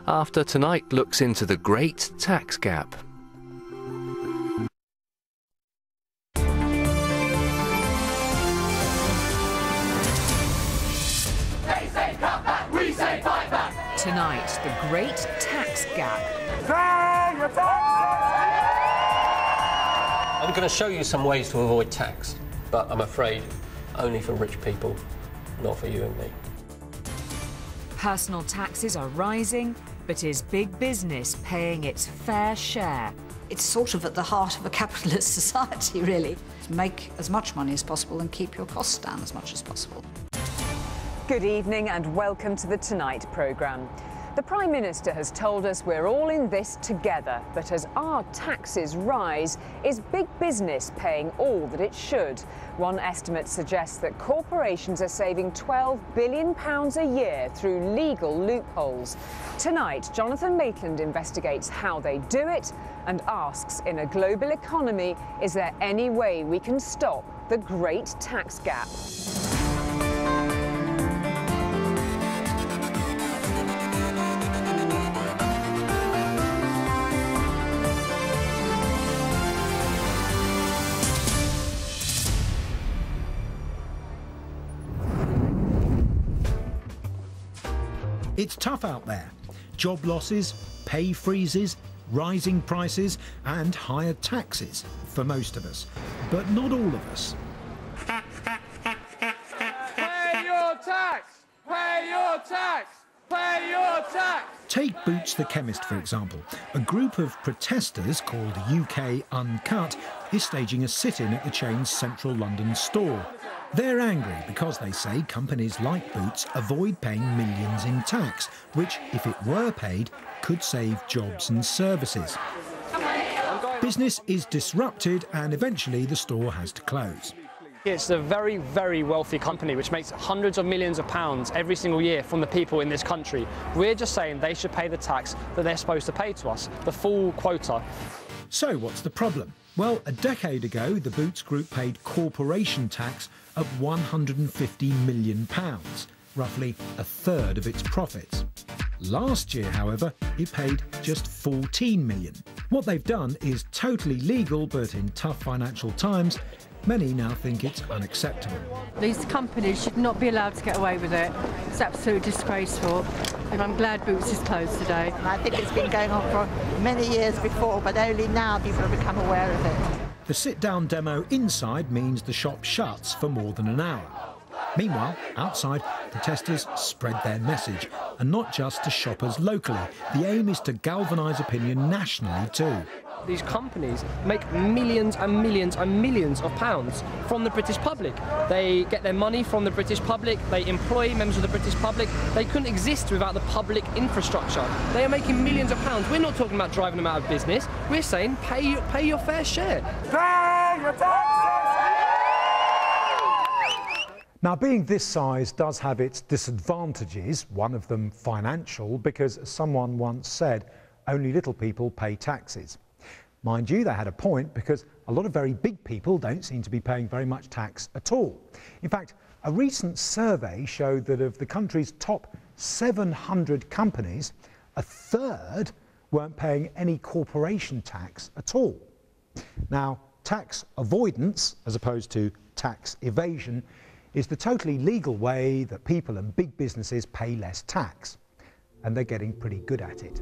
after Tonight looks into the great tax gap. They say cut back, we say fight back. Tonight, the great tax gap. Pay your taxes! I'm going to show you some ways to avoid tax, but I'm afraid only for rich people, not for you and me. Personal taxes are rising, but is big business paying its fair share? It's sort of at the heart of a capitalist society, really. Make as much money as possible and keep your costs down as much as possible. Good evening and welcome to the Tonight programme. The Prime Minister has told us we're all in this together, but as our taxes rise, is big business paying all that it should? One estimate suggests that corporations are saving £12 billion a year through legal loopholes. Tonight, Jonathan Maitland investigates how they do it and asks, in a global economy, is there any way we can stop the great tax gap? It's tough out there. Job losses, pay freezes, rising prices and higher taxes for most of us. But not all of us. Pay your tax! Pay your tax! Pay your tax! Take Boots the Chemist, for example. A group of protesters called UK Uncut is staging a sit-in at the chain's central London store. They're angry because they say companies like Boots avoid paying millions in tax, which, if it were paid, could save jobs and services. Business is disrupted and eventually the store has to close. It's a very, very wealthy company which makes hundreds of millions of pounds every single year from the people in this country. We're just saying they should pay the tax that they're supposed to pay to us, the full quota. So what's the problem? Well, a decade ago, the Boots Group paid corporation tax of £150 million, roughly a third of its profits. Last year, however, it paid just £14 million. What they've done is totally legal, but in tough financial times, many now think it's unacceptable. These companies should not be allowed to get away with it. It's absolutely disgraceful. And I'm glad Boots is closed today. I think it's been going on for many years before, but only now people have become aware of it. The sit-down demo inside means the shop shuts for more than an hour. Meanwhile, outside, protesters spread their message, and not just to shoppers locally. The aim is to galvanise opinion nationally too. These companies make millions and millions and millions of pounds from the British public. They get their money from the British public, they employ members of the British public. They couldn't exist without the public infrastructure. They are making millions of pounds. We're not talking about driving them out of business. We're saying pay your fair share. Pay your taxes! Now, being this size does have its disadvantages, one of them financial, because as someone once said, only little people pay taxes. Mind you, they had a point, because a lot of very big people don't seem to be paying very much tax at all. In fact, a recent survey showed that of the country's top 700 companies, a third weren't paying any corporation tax at all. Now, tax avoidance, as opposed to tax evasion, is the totally legal way that people and big businesses pay less tax. And they're getting pretty good at it.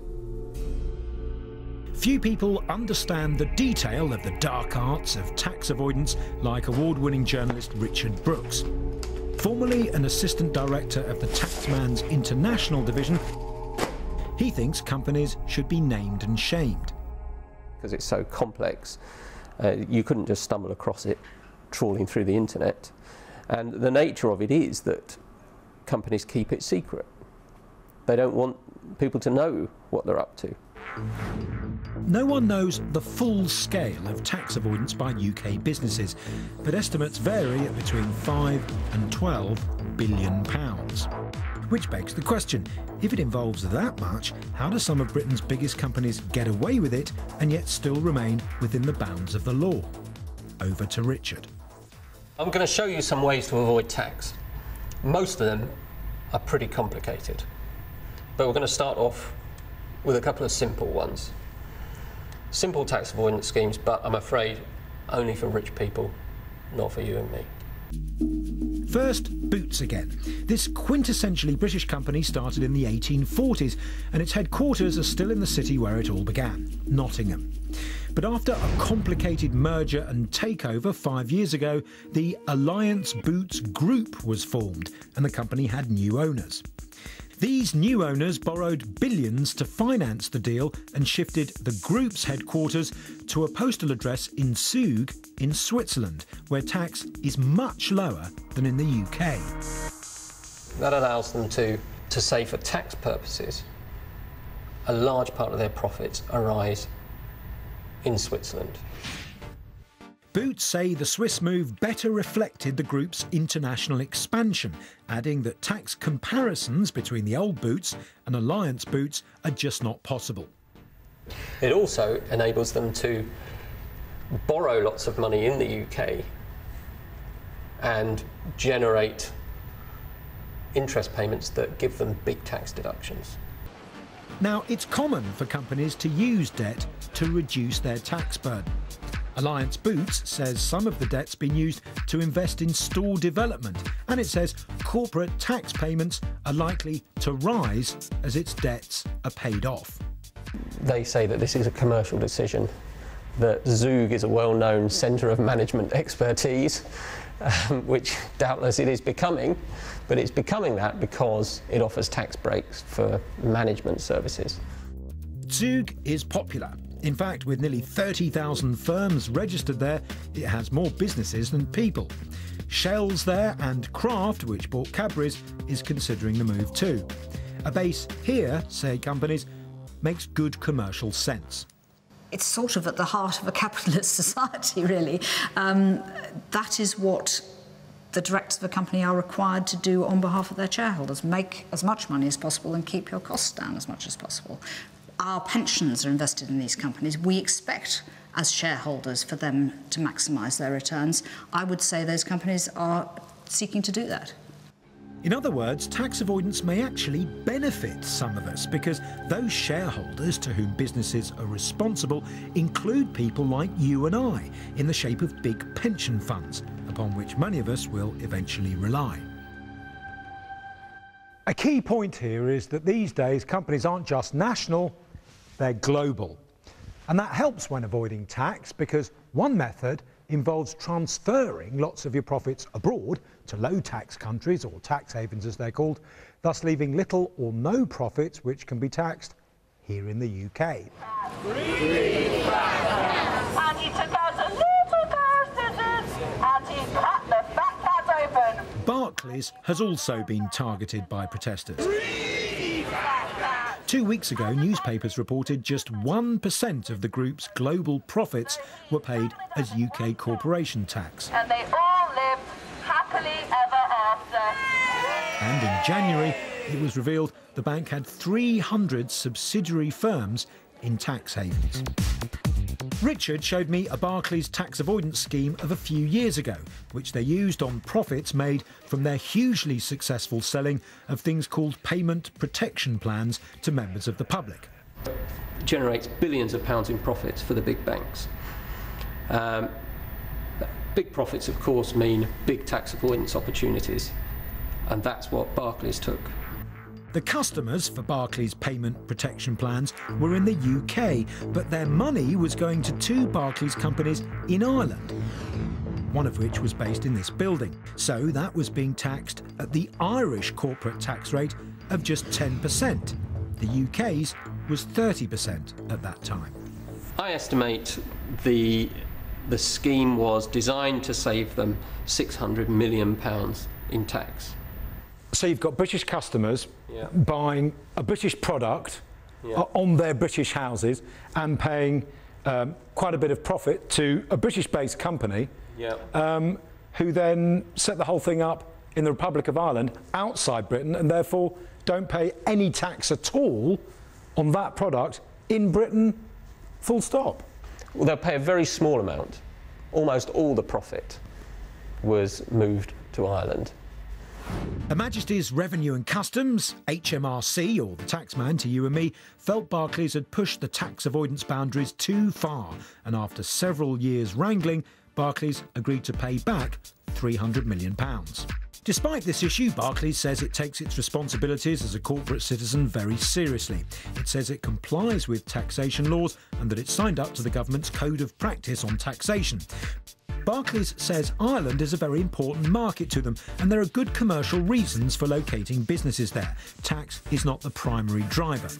Few people understand the detail of the dark arts of tax avoidance like award-winning journalist Richard Brooks. Formerly an assistant director of the Taxman's International division, he thinks companies should be named and shamed. Because it's so complex, you couldn't just stumble across it trawling through the internet. And the nature of it is that companies keep it secret. They don't want people to know what they're up to. No one knows the full scale of tax avoidance by UK businesses, but estimates vary at between 5 and 12 billion pounds. Which begs the question, if it involves that much, how do some of Britain's biggest companies get away with it and yet still remain within the bounds of the law? Over to Richard. I'm going to show you some ways to avoid tax. Most of them are pretty complicated, but we're going to start off with a couple of simple ones. Simple tax avoidance schemes, but I'm afraid only for rich people, not for you and me. First, Boots again. This quintessentially British company started in the 1840s, and its headquarters are still in the city where it all began, Nottingham. But after a complicated merger and takeover 5 years ago, the Alliance Boots Group was formed, and the company had new owners. These new owners borrowed billions to finance the deal and shifted the group's headquarters to a postal address in Zug in Switzerland, where tax is much lower than in the UK. That allows them to say for tax purposes, a large part of their profits arise in Switzerland. Boots say the Swiss move better reflected the group's international expansion, adding that tax comparisons between the old Boots and Alliance Boots are just not possible. It also enables them to borrow lots of money in the UK and generate interest payments that give them big tax deductions. Now, it's common for companies to use debt to reduce their tax burden. Alliance Boots says some of the debt's been used to invest in store development, and it says corporate tax payments are likely to rise as its debts are paid off. They say that this is a commercial decision, that Zug is a well-known centre of management expertise, which doubtless it is becoming, but it's becoming that because it offers tax breaks for management services. Zug is popular. In fact, with nearly 30,000 firms registered there, it has more businesses than people. Shell's there, and Kraft, which bought Cadbury's, is considering the move too. A base here, say companies, makes good commercial sense. It's sort of at the heart of a capitalist society, really. That is what the directors of a company are required to do on behalf of their shareholders: make as much money as possible and keep your costs down as much as possible. Our pensions are invested in these companies. We expect, as shareholders, for them to maximise their returns. I would say those companies are seeking to do that. In other words, tax avoidance may actually benefit some of us, because those shareholders to whom businesses are responsible include people like you and I, in the shape of big pension funds, upon which many of us will eventually rely. A key point here is that these days companies aren't just national, they're global. And that helps when avoiding tax, because one method involves transferring lots of your profits abroad to low-tax countries, or tax havens as they're called, thus leaving little or no profits which can be taxed here in the UK. Barclays has also been targeted by protesters. 2 weeks ago, newspapers reported just 1% of the group's global profits were paid as UK corporation tax. And they all lived happily ever after. And in January, it was revealed the bank had 300 subsidiary firms in tax havens. Richard showed me a Barclays tax avoidance scheme of a few years ago, which they used on profits made from their hugely successful selling of things called payment protection plans to members of the public. It generates billions of pounds in profits for the big banks. Big profits, of course, mean big tax avoidance opportunities, and that's what Barclays took. The customers for Barclays payment protection plans were in the UK, but their money was going to two Barclays companies in Ireland, one of which was based in this building. So that was being taxed at the Irish corporate tax rate of just 10%. The UK's was 30% at that time. I estimate the scheme was designed to save them £600 million in tax. So you've got British customers buying a British product on their British houses and paying quite a bit of profit to a British-based company who then set the whole thing up in the Republic of Ireland outside Britain, and therefore don't pay any tax at all on that product in Britain, full stop. Well, they'll pay a very small amount. Almost all the profit was moved to Ireland. Her Majesty's Revenue and Customs, HMRC, or the taxman to you and me, felt Barclays had pushed the tax avoidance boundaries too far, and after several years wrangling, Barclays agreed to pay back £300 million. Despite this issue, Barclays says it takes its responsibilities as a corporate citizen very seriously. It says it complies with taxation laws and that it's signed up to the government's Code of Practice on Taxation. Barclays says Ireland is a very important market to them and there are good commercial reasons for locating businesses there. Tax is not the primary driver.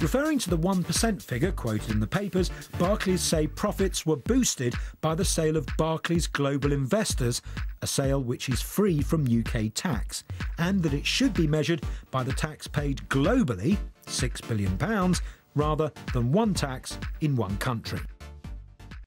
Referring to the 1% figure quoted in the papers, Barclays say profits were boosted by the sale of Barclays Global Investors, a sale which is free from UK tax, and that it should be measured by the tax paid globally, £6 billion, rather than one tax in one country.